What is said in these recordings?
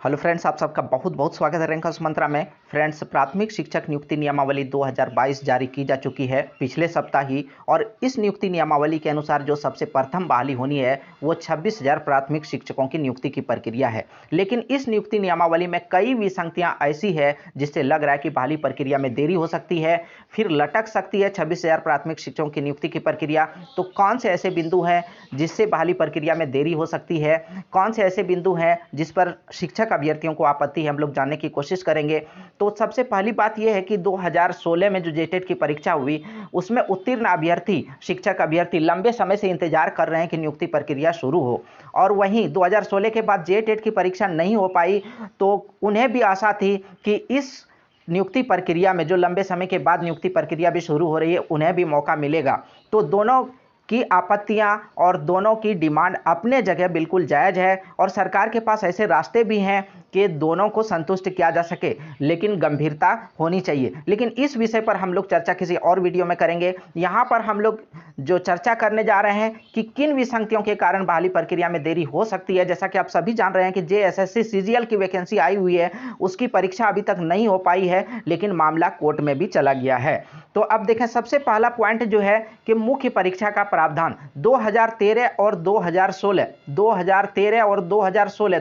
Hello friends, आप सबका बहुत बहुत स्वागत है रैंकर्स मंत्रा में। फ्रेंड्स, प्राथमिक शिक्षक नियुक्ति नियमावली 2022 जारी की जा चुकी है पिछले सप्ताह ही। और इस नियुक्ति नियमावली के अनुसार जो सबसे प्रथम बहाली होनी है वो 26,000 प्राथमिक शिक्षकों की नियुक्ति की प्रक्रिया है। लेकिन इस नियुक्ति नियमावली में कई विसंगतियां ऐसी है जिससे लग रहा है कि बहाली प्रक्रिया में देरी हो सकती है, फिर लटक सकती है 26,000 प्राथमिक शिक्षकों की नियुक्ति की प्रक्रिया। तो कौन से ऐसे बिंदु हैं जिससे बहाली प्रक्रिया में देरी हो सकती है, कौन से ऐसे बिंदु हैं जिस पर शिक्षक अभ्यर्थियों को आपत्ति है, हम लोग जानने की कोशिश करेंगे। तो सबसे पहली बात यह है कि 2016 में जो जेटेट की परीक्षा हुई उसमें उत्तीर्ण अभ्यर्थी, शिक्षक अभ्यर्थी लंबे समय से इंतजार कर रहे हैं कि नियुक्ति प्रक्रिया शुरू हो। और वहीं 2016 के बाद जेटेट की परीक्षा नहीं हो पाई तो उन्हें भी आशा थी कि इस नियुक्ति प्रक्रिया में, जो लंबे समय के बाद नियुक्ति प्रक्रिया भी शुरू हो रही है, उन्हें भी मौका मिलेगा। तो दोनों की आपत्तियां और दोनों की डिमांड अपने जगह बिल्कुल जायज़ है और सरकार के पास ऐसे रास्ते भी हैं कि दोनों को संतुष्ट किया जा सके, लेकिन गंभीरता होनी चाहिए। लेकिन इस विषय पर हम लोग चर्चा किसी और वीडियो में करेंगे। यहाँ पर हम लोग जो चर्चा करने जा रहे हैं कि किन विसंगतियों के कारण बहाली प्रक्रिया में देरी हो सकती है। जैसा कि आप सभी जान रहे हैं कि जेएसएससी सीजीएल की वैकेंसी आई हुई है, उसकी परीक्षा अभी तक नहीं हो पाई है, लेकिन मामला कोर्ट में भी चला गया है। तो अब देखें, सबसे पहला पॉइंट जो है कि मुख्य परीक्षा का प्रावधान 2013 और 2016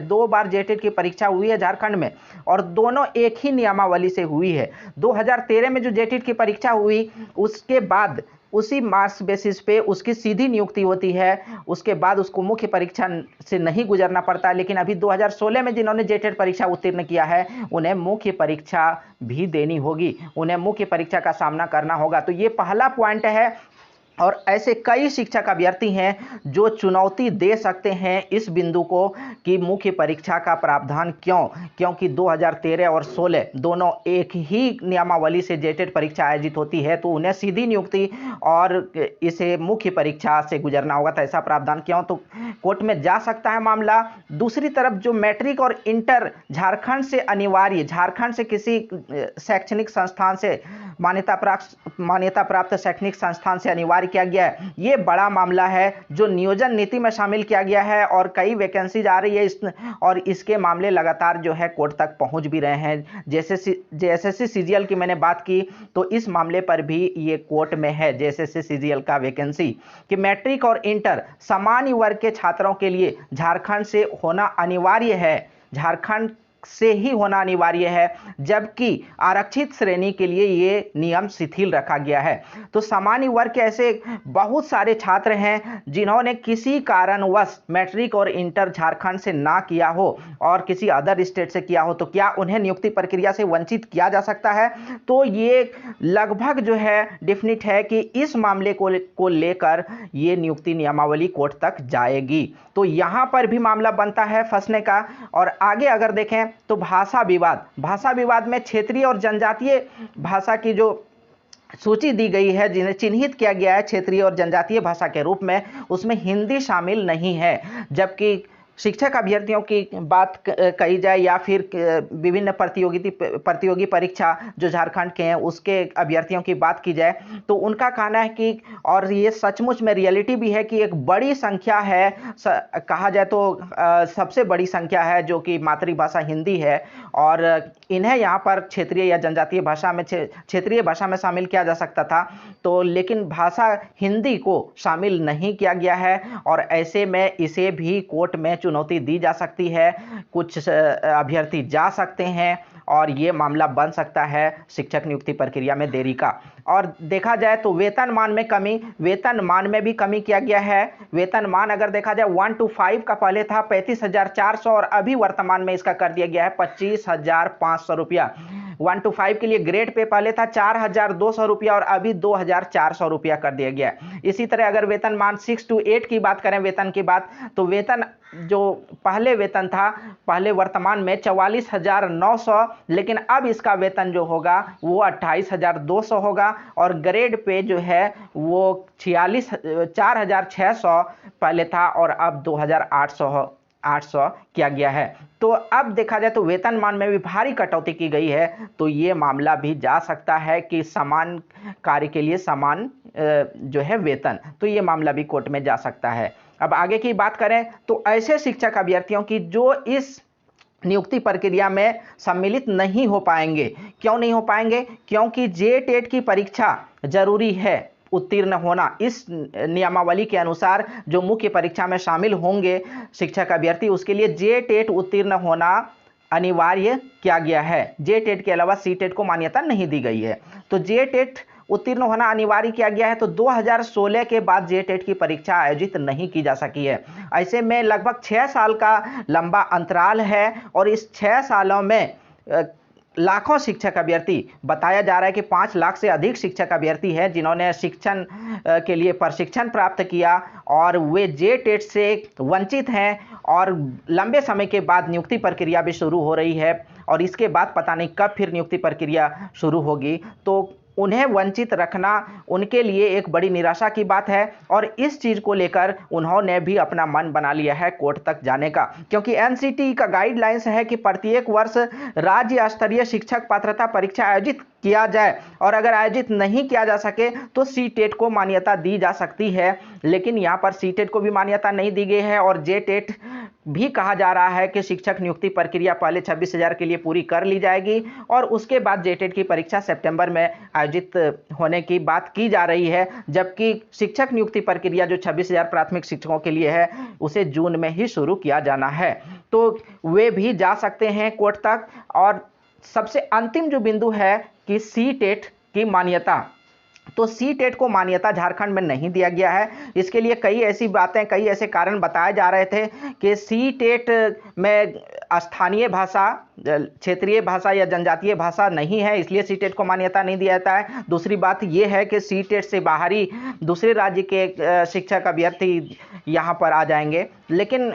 दो बार जेटेट की परीक्षा हुई है झारखंड में और दोनों एक ही नियमावली से हुई है। 2013 में जो जेटेट की परीक्षा हुई उसके बाद उसी मार्क्स बेसिस पे उसकी सीधी नियुक्ति होती है, उसके बाद उसको मुख्य परीक्षा से नहीं गुजरना पड़ता है। लेकिन अभी 2016 में जिन्होंने जेटेट परीक्षा उत्तीर्ण किया है उन्हें मुख्य परीक्षा भी देनी होगी, उन्हें मुख्य परीक्षा का सामना करना होगा। तो ये पहला पॉइंट है। और ऐसे कई शिक्षक अभ्यर्थी हैं जो चुनौती दे सकते हैं इस बिंदु को कि मुख्य परीक्षा का प्रावधान क्यों, क्योंकि 2013 और 16 दोनों एक ही नियमावली से जेटेट परीक्षा आयोजित होती है, तो उन्हें सीधी नियुक्ति और इसे मुख्य परीक्षा से गुजरना होगा। तो ऐसा प्रावधान क्यों, तो कोर्ट में जा सकता है मामला। दूसरी तरफ जो मैट्रिक और इंटर झारखंड से अनिवार्य, झारखंड से किसी शैक्षणिक संस्थान से मान्यता प्राप्त शैक्षणिक संस्थान से अनिवार्य किया गया है, ये बड़ा मामला है जो नियोजन नीति में शामिल किया गया है और कई वैकेंसीज आ रही है और इसके मामले लगातार जो है कोर्ट तक पहुंच भी रहे हैं। जैसे जेएसएससी सीजीएल की मैंने बात की तो इस मामले पर भी ये कोर्ट में है, जेएसएससी सीजीएल का वैकेंसी, कि मैट्रिक और इंटर सामान्य वर्ग के छात्रों के लिए झारखंड से होना अनिवार्य है, झारखंड से ही होना अनिवार्य है, जबकि आरक्षित श्रेणी के लिए ये नियम शिथिल रखा गया है। तो सामान्य वर्ग के ऐसे बहुत सारे छात्र हैं जिन्होंने किसी कारणवश मैट्रिक और इंटर झारखंड से ना किया हो और किसी अदर स्टेट से किया हो, तो क्या उन्हें नियुक्ति प्रक्रिया से वंचित किया जा सकता है? तो ये लगभग जो है डेफिनिट है कि इस मामले को लेकर ये नियुक्ति नियमावली कोर्ट तक जाएगी। तो यहाँ पर भी मामला बनता है फंसने का। और आगे अगर देखें तो भाषा विवाद में क्षेत्रीय और जनजातीय भाषा की जो सूची दी गई है, जिन्हें चिन्हित किया गया है क्षेत्रीय और जनजातीय भाषा के रूप में, उसमें हिंदी शामिल नहीं है। जबकि शिक्षक अभ्यर्थियों की बात कही जाए या फिर विभिन्न प्रतियोगी परीक्षा जो झारखंड के हैं उसके अभ्यर्थियों की बात की जाए तो उनका कहना है कि, और ये सचमुच में रियलिटी भी है, कि एक बड़ी संख्या है, कहा जाए तो सबसे बड़ी संख्या है जो कि मातृभाषा हिंदी है और इन्हें यहाँ पर क्षेत्रीय या जनजातीय भाषा में, क्षेत्रीय भाषा में शामिल किया जा सकता था, तो लेकिन भाषा हिंदी को शामिल नहीं किया गया है और ऐसे में इसे भी कोर्ट में चुनौती दी जा सकती है। कुछ अभ्यर्थी जा सकते हैं और ये मामला बन सकता है शिक्षक नियुक्ति प्रक्रिया में देरी का। और देखा जाए तो वेतनमान में भी कमी किया गया है। वेतनमान अगर देखा जाए 1 to 5 का पहले था 35,400 और अभी वर्तमान में इसका कर दिया गया है 25,500 रुपया। 1 to 5 के लिए ग्रेड पे पहले था 4,200 रुपया और अभी 2,400 रुपया कर दिया गया है। इसी तरह अगर वेतनमान 6 to 8 की बात करें, वेतन की बात, तो वेतन जो पहले वेतन था, पहले वर्तमान में 44,900, लेकिन अब इसका वेतन जो होगा वो 28,200 होगा और ग्रेड पे जो है वो 4,600 पहले था और अब 2,800 किया गया है। तो अब देखा जाए तो वेतनमान में भी भारी कटौती की गई है, तो ये मामला भी जा सकता है कि समान कार्य के लिए समान जो है वेतन, तो ये मामला भी कोर्ट में जा सकता है। अब आगे की बात करें तो ऐसे शिक्षक अभ्यर्थियों की जो इस नियुक्ति प्रक्रिया में सम्मिलित नहीं हो पाएंगे। क्यों नहीं हो पाएंगे? क्योंकि जेटेट की परीक्षा जरूरी है उत्तीर्ण होना। इस नियमावली के अनुसार जो मुख्य परीक्षा में शामिल होंगे शिक्षक अभ्यर्थी, उसके लिए जेटेट उत्तीर्ण होना अनिवार्य किया गया है। जेटेट के अलावा सीटेट को मान्यता नहीं दी गई है, तो जेटेट उत्तीर्ण होना अनिवार्य किया गया है। तो 2016 के बाद जेटेट की परीक्षा आयोजित नहीं की जा सकी है। ऐसे में लगभग 6 साल का लंबा अंतराल है और इस 6 सालों में लाखों शिक्षक अभ्यर्थी, बताया जा रहा है कि 5 लाख से अधिक शिक्षक अभ्यर्थी हैं जिन्होंने शिक्षण के लिए प्रशिक्षण प्राप्त किया और वे जेटेट से वंचित हैं और लंबे समय के बाद नियुक्ति प्रक्रिया भी शुरू हो रही है और इसके बाद पता नहीं कब फिर नियुक्ति प्रक्रिया शुरू होगी। तो उन्हें वंचित रखना उनके लिए एक बड़ी निराशा की बात है और इस चीज़ को लेकर उन्होंने भी अपना मन बना लिया है कोर्ट तक जाने का, क्योंकि एनसीटी का गाइडलाइंस है कि प्रत्येक वर्ष राज्य स्तरीय शिक्षक पात्रता परीक्षा आयोजित किया जाए और अगर आयोजित नहीं किया जा सके तो सीटेट को मान्यता दी जा सकती है। लेकिन यहाँ पर सीटेट को भी मान्यता नहीं दी गई है और जेटेट भी कहा जा रहा है कि शिक्षक नियुक्ति प्रक्रिया पहले 26,000 के लिए पूरी कर ली जाएगी और उसके बाद जेटेट की परीक्षा सितंबर में आयोजित होने की बात की जा रही है, जबकि शिक्षक नियुक्ति प्रक्रिया जो 26,000 प्राथमिक शिक्षकों के लिए है उसे जून में ही शुरू किया जाना है। तो वे भी जा सकते हैं कोर्ट तक। और सबसे अंतिम जो बिंदु है कि सीटेट की मान्यता, तो सीटेट को मान्यता झारखंड में नहीं दिया गया है। इसके लिए कई ऐसी बातें, कई ऐसे कारण बताए जा रहे थे कि सीटेट में स्थानीय भाषा, क्षेत्रीय भाषा या जनजातीय भाषा नहीं है, इसलिए सीटेट को मान्यता नहीं दिया जाता है। दूसरी बात यह है कि सीटेट से बाहरी दूसरे राज्य के शिक्षक अभ्यर्थी यहाँ पर आ जाएंगे। लेकिन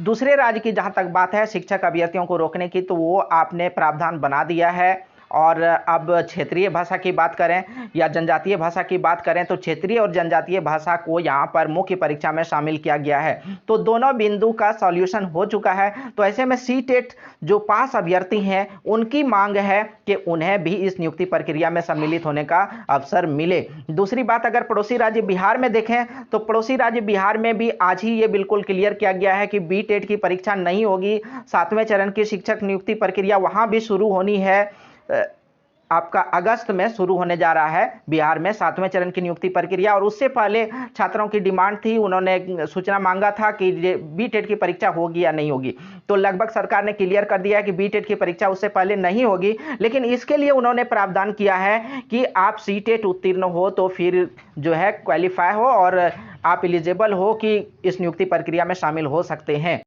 दूसरे राज्य की जहाँ तक बात है शिक्षक अभ्यर्थियों को रोकने की, तो वो आपने प्रावधान बना दिया है। और अब क्षेत्रीय भाषा की बात करें या जनजातीय भाषा की बात करें तो क्षेत्रीय और जनजातीय भाषा को यहाँ पर मुख्य परीक्षा में शामिल किया गया है। तो दोनों बिंदु का सॉल्यूशन हो चुका है। तो ऐसे में सीटेट जो पास अभ्यर्थी हैं उनकी मांग है कि उन्हें भी इस नियुक्ति प्रक्रिया में सम्मिलित होने का अवसर मिले। दूसरी बात, अगर पड़ोसी राज्य बिहार में देखें तो पड़ोसी राज्य बिहार में भी आज ही ये बिल्कुल क्लियर किया गया है कि बीटेट की परीक्षा नहीं होगी। 7वें चरण की शिक्षक नियुक्ति प्रक्रिया वहाँ भी शुरू होनी है, आपका अगस्त में शुरू होने जा रहा है बिहार में 7वें चरण की नियुक्ति प्रक्रिया। और उससे पहले छात्रों की डिमांड थी, उन्होंने सूचना मांगा था कि बीटेट की परीक्षा होगी या नहीं होगी। तो लगभग सरकार ने क्लियर कर दिया है कि बीटेट की परीक्षा उससे पहले नहीं होगी, लेकिन इसके लिए उन्होंने प्रावधान किया है कि आप सीटेट उत्तीर्ण हो तो फिर जो है क्वालिफाई हो और आप एलिजिबल हो कि इस नियुक्ति प्रक्रिया में शामिल हो सकते हैं।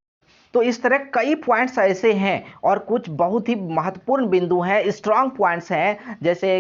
तो इस तरह कई पॉइंट्स ऐसे हैं और कुछ बहुत ही महत्वपूर्ण बिंदु हैं, स्ट्रांग पॉइंट्स हैं, जैसे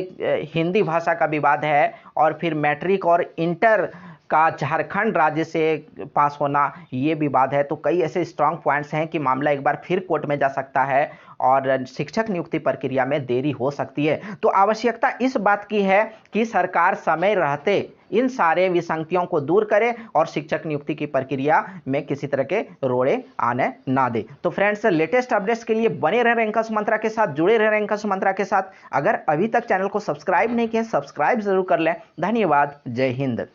हिंदी भाषा का विवाद है और फिर मैट्रिक और इंटर का झारखंड राज्य से पास होना, ये विवाद है। तो कई ऐसे स्ट्रांग पॉइंट्स हैं कि मामला एक बार फिर कोर्ट में जा सकता है और शिक्षक नियुक्ति प्रक्रिया में देरी हो सकती है। तो आवश्यकता इस बात की है कि सरकार समय रहते इन सारे विसंगतियों को दूर करे और शिक्षक नियुक्ति की प्रक्रिया में किसी तरह के रोड़े आने ना दे। तो फ्रेंड्स, लेटेस्ट अपडेट्स के लिए बने रहे रैंकर्स मंत्रा के साथ, जुड़े रहे रैंकर्स मंत्रा के साथ। अगर अभी तक चैनल को सब्सक्राइब नहीं किया, सब्सक्राइब जरूर कर लें। धन्यवाद। जय हिंद।